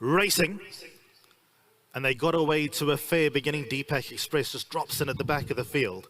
racing. And they got away to a fair beginning. Deepak Express just drops in at the back of the field.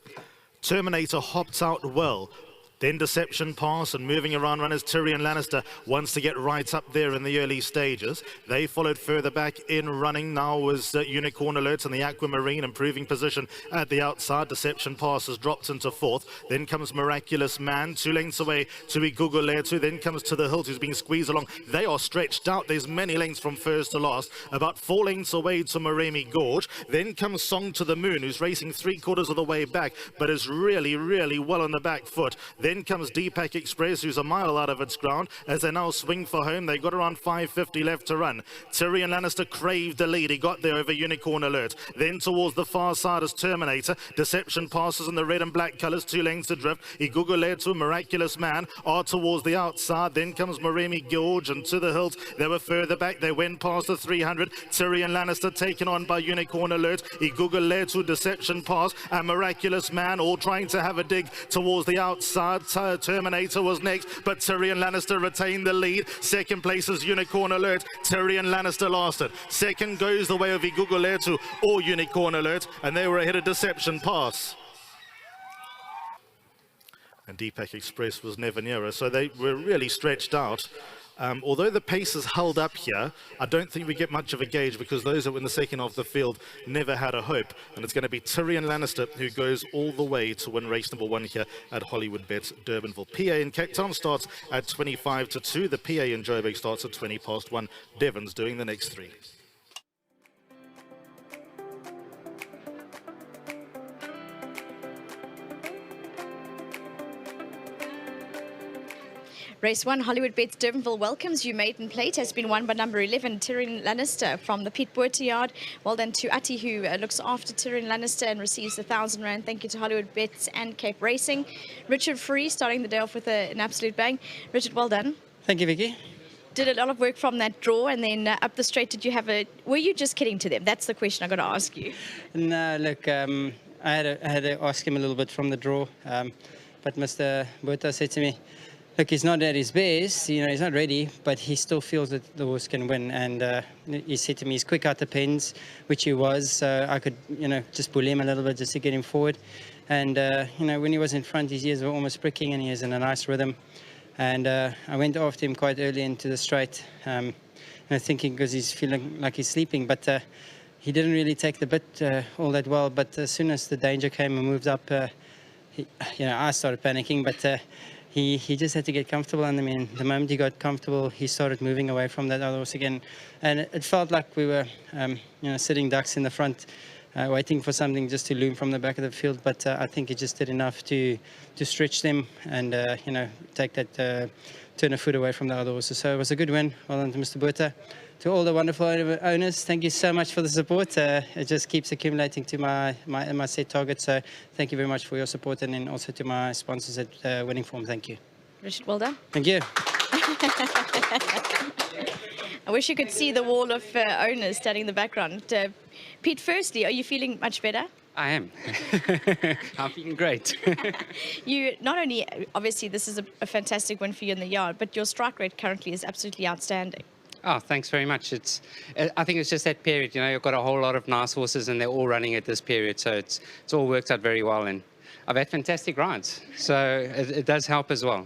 Terminator hopped out well. Then Deception Pass and moving around runners. Tyrion Lannister wants to get right up there in the early stages. They followed further back in running. Now was Unicorn Alert and the Aquamarine improving position at the outside. Deception Pass has dropped into fourth. Then comes Miraculous Man, 2 lengths away to Iguguletu. Then comes To the Hilt, who's being squeezed along. They are stretched out. There's many lengths from first to last. About 4 lengths away to Moremi Gorge. Then comes Song to the Moon, who's racing 3/4 of the way back, but is really, really well on the back foot. Then comes Deepak Express, who's a mile out of its ground as they now swing for home. They've got around 5:50 left to run. Tyrion Lannister craved the lead. He got there over Unicorn Alert. Then towards the far side is Terminator. Deception Passes in the red and black colours, 2 lengths adrift. Iguguletu, Miraculous Man are towards the outside. Then comes Moremi Gorge and To the Hilt. They were further back. They went past the 300. Tyrion Lannister taken on by Unicorn Alert. Iguguletu, Deception Pass and Miraculous Man all trying to have a dig towards the outside. Terminator was next, but Tyrion Lannister retained the lead. Second place is Unicorn Alert. Tyrion Lannister lasted. Second goes the way of Iguguletu or Unicorn Alert, and they were ahead of Deception Pass. And Deepak Express was never nearer, so they were really stretched out. Although the pace is held up here, I don't think we get much of a gauge because those that were in the second half of the field never had a hope. And it's going to be Tyrion Lannister who goes all the way to win race number 1 here at Hollywood Bets Durbanville. PA in Cape Town starts at 25-2. The PA in Joburg starts at 1:20. Devon's doing the next 3. Race 1, Hollywood Bets Durbanville welcomes you. Maiden Plate has been won by number 11, Tyrion Lannister from the Piet Boerter yard. Well done to Ati, who looks after Tyrion Lannister and receives the R1,000. Thank you to Hollywood Bets and Cape Racing. Richard Free starting the day off with an absolute bang. Richard, well done. Thank you, Vicky. Did a lot of work from that draw, and then up the straight, did you have a... Were you just kidding to them? That's the question I got to ask you. No, look, I had to ask him a little bit from the draw, but Mr. Boerter said to me, look, he's not at his best, you know, he's not ready, but he still feels that the horse can win. And he said to me, he's quick out the pens, which he was, so I could, you know, just bully him a little bit just to get him forward. And, you know, when he was in front, his ears were almost pricking and he was in a nice rhythm. And I went after him quite early into the straight, thinking because he's feeling like he's sleeping, but he didn't really take the bit all that well. But as soon as the danger came and moved up, I started panicking, but he just had to get comfortable under me, and the moment he got comfortable, he started moving away from that other horse again. And it felt like we were, sitting ducks in the front, waiting for something just to loom from the back of the field. But I think he just did enough to stretch them and, take that turn a foot away from the other horses. So it was a good win. Well done to Mr. Boerter. To all the wonderful owners, thank you so much for the support. It just keeps accumulating to my set target. So thank you very much for your support, and then also to my sponsors at Winning Form. Thank you. Richard, well done. Thank you. I wish you could see the wall of owners standing in the background. Pete, firstly, are you feeling much better? I am. I'm feeling great. You not only, obviously, this is a fantastic win for you in the yard, but your strike rate currently is absolutely outstanding. Oh, thanks very much. I think it's just that period, you've got a whole lot of nice horses and they're all running at this period. So it's all worked out very well, and I've had fantastic rides. So it does help as well,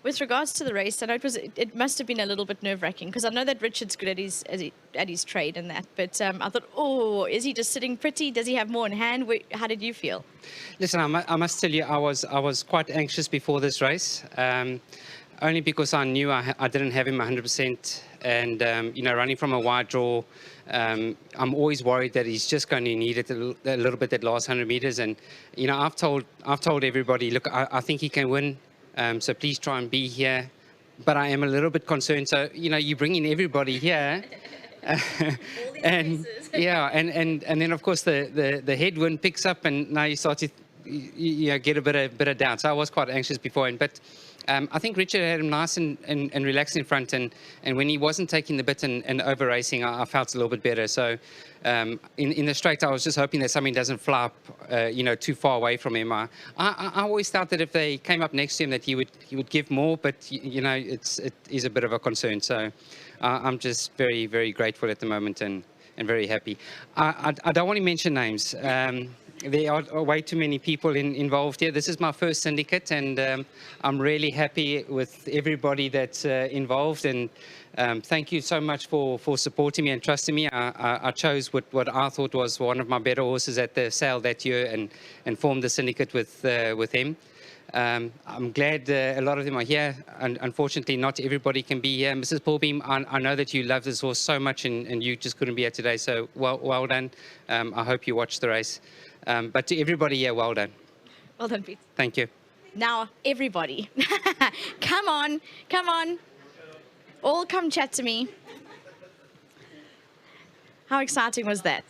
With regards to the race, I know it must have been a little bit nerve-wracking because I know that Richard's good at his trade and that, but I thought, oh, is he just sitting pretty? Does he have more in hand? How did you feel? Listen, I must tell you, I was quite anxious before this race, only because I knew I didn't have him 100%, and running from a wide draw, I'm always worried that he's just going to need it a little bit that last 100 meters, and I've told everybody, look, I think he can win. So please try and be here. But I am a little bit concerned. So, you bring in everybody here. and then, of course, the headwind picks up, and now you start to get a bit of doubt. So I was quite anxious beforehand. But I think Richard had him nice and relaxed in front, and when he wasn't taking the bit and over racing, I felt a little bit better. So in the straight, I was just hoping that something doesn't fly up, too far away from him. I always thought that if they came up next to him, that he would give more, but it is a bit of a concern. So I'm just very, very grateful at the moment and very happy. I don't want to mention names. There are way too many people involved here. This is my first syndicate, and I'm really happy with everybody that's involved. And thank you so much for supporting me and trusting me. I chose what I thought was one of my better horses at the sale that year and formed the syndicate with him. I'm glad a lot of them are here. Unfortunately, not everybody can be here. Mrs. Paulbeam, I know that you love this horse so much, and you just couldn't be here today. So well done. I hope you watched the race. But to everybody here, well done. Well done, Pete. Thank you. Now, everybody, come on. All come chat to me. How exciting was that?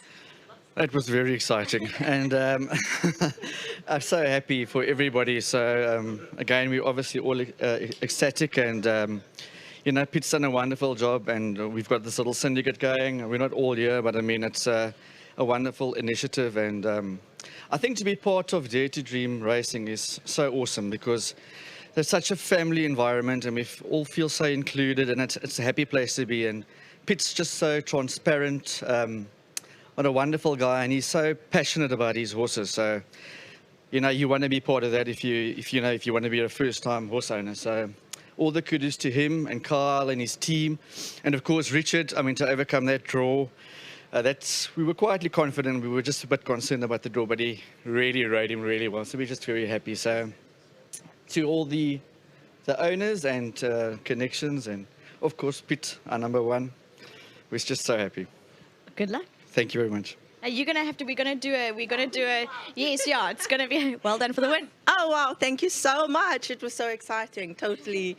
It was very exciting, and I'm so happy for everybody. So again, we're obviously all ecstatic, and Pete's done a wonderful job, and we've got this little syndicate going. We're not all here, but I mean, it's a wonderful initiative, and I think to be part of Dare to Dream racing is so awesome, because there's such a family environment, and we all feel so included, and it's a happy place to be. And Pete's just so transparent. What a wonderful guy, and he's so passionate about his horses. So, you want to be part of that if you want to be a first-time horse owner. So, all the kudos to him and Kyle and his team, and of course Richard. I mean, to overcome that draw, we were quietly confident. We were just a bit concerned about the draw, but he really rode him really well. So we're just very happy. So, to all the owners and connections, and of course Pete, our number one, we're just so happy. Good luck. Thank you very much. We're gonna do a yes, yeah, it's gonna be well done for the win. Oh wow, thank you so much. It was so exciting, totally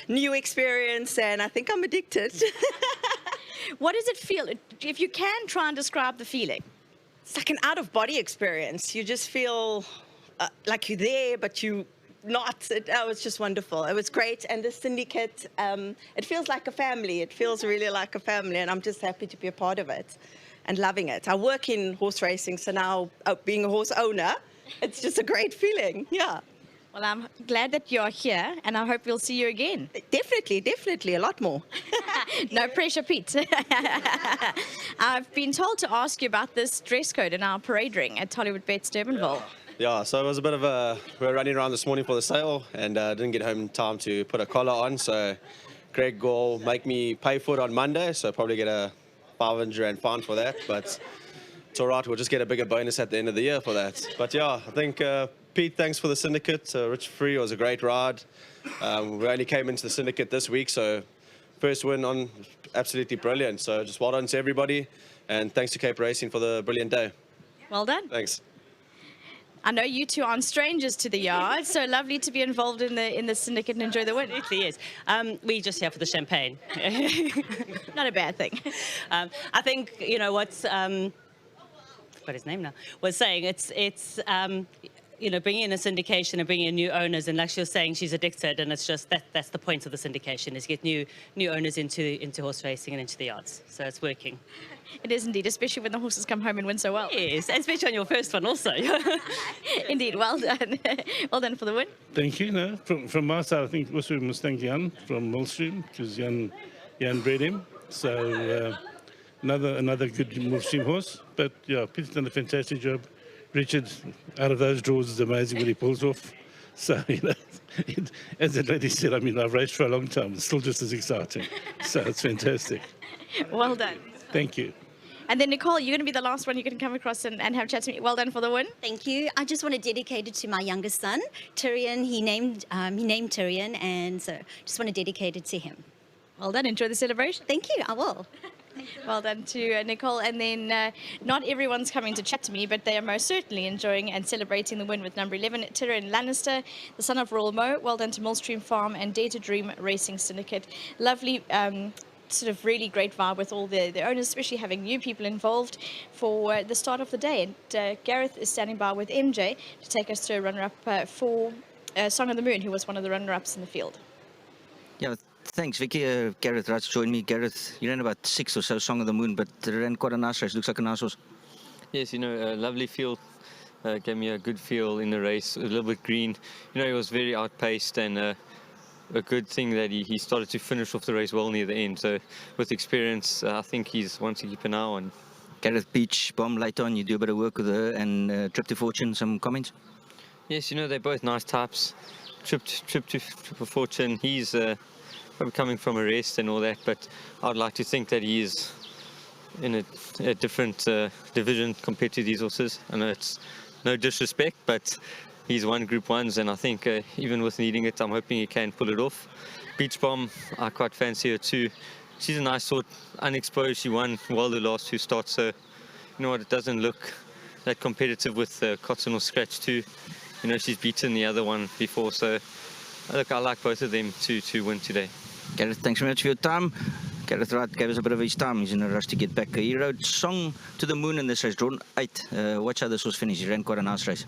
new experience, and I think I'm addicted. What does it feel? If you can try and describe the feeling. It's like an out-of-body experience. You just feel like you're there, but you not. It was just wonderful. It was great, and the syndicate, it feels like a family. It feels really like a family, and I'm just happy to be a part of it and loving it. I work in horse racing, so now being a horse owner, it's just a great feeling. Yeah. Well, I'm glad that you're here, and I hope we'll see you again. Definitely, a lot more. No pressure, Pete. I've been told to ask you about this dress code in our parade ring at Hollywood Bets Durbanville. Yeah, so it was a bit of we were running around this morning for the sale, and didn't get home in time to put a collar on, so Greg will make me pay for it on Monday, so probably get a 500 rand fine for that, but it's all right, we'll just get a bigger bonus at the end of the year for that. But yeah, I think Pete, thanks for the syndicate. Rich Free was a great ride. We only came into the syndicate this week, so first win on, absolutely brilliant. So just well done to everybody, and thanks to Cape Racing for the brilliant day. Well done. Thanks. I know you two aren't strangers to the yard, so lovely to be involved in the syndicate and enjoy the win. Absolutely is. We're just here for the champagne. Not a bad thing. I think, what's, I forgot his name now, was saying it's bringing in a syndication and bringing in new owners, and like she was saying, she's addicted, and it's just that's the point of the syndication, is get new owners into horse racing and into the yards. So it's working. It is indeed, especially when the horses come home and win so well. Yes, and especially on your first one also. Indeed, well done. Well done for the win. Thank you. No, from my side, I think also we must thank Jan from Millstream, because Jan bred him. So another good Millstream horse. But yeah, Pete's done a fantastic job. Richard, out of those draws, is amazing what he pulls off. So, as the lady said, I mean, I've raced for a long time. It's still just as exciting. So it's fantastic. Well done. Thank you. And then, Nicole, you're going to be the last one you can come across and have a chat to me. Well done for the win. Thank you. I just want to dedicate it to my youngest son, Tyrion. He named Tyrion, and so just want to dedicate it to him. Well done. Enjoy the celebration. Thank you. I will. Well done to Nicole. And then not everyone's coming to chat to me, but they are most certainly enjoying and celebrating the win with number 11, Tyrion Lannister, the son of Royal Mo. Well done to Millstream Farm and Dare to Dream Racing Syndicate. Lovely, sort of really great vibe with all the owners, especially having new people involved for the start of the day. And Gareth is standing by with MJ to take us to a runner-up for Song of the Moon, who was one of the runner-ups in the field. Yeah, thanks, Vicky. Gareth Rats joined me. Gareth, you ran about 6 or so, Song of the Moon, but ran quite a nice race. Looks like a nice horse. Yes, a lovely field. Gave me a good feel in the race, a little bit green. He was very outpaced, and a good thing that he started to finish off the race well near the end. So with experience, I think he's one to keep an eye on. Gareth Beach, Bomb, later on, you do a bit of work with her, and Trip to Fortune, some comments? Yes, they're both nice types. Trip to Fortune, he's probably coming from a rest and all that, but I'd like to think that he is in a different division compared to these horses. I know it's no disrespect, but he's won Group 1s, and I think even with needing it, I'm hoping he can pull it off. Beach Bomb, I quite fancy her too. She's a nice sort, unexposed. She won well the last 2 starts, so it doesn't look that competitive with Cotton or Scratch too. She's beaten the other one before, so look, I like both of them to win today. Gareth, thanks very much for your time. Gareth Wright gave us a bit of his time. He's in a rush to get back. He rode Song to the Moon in this race, drawn 8. Watch how this was finished. He ran quite a nice race.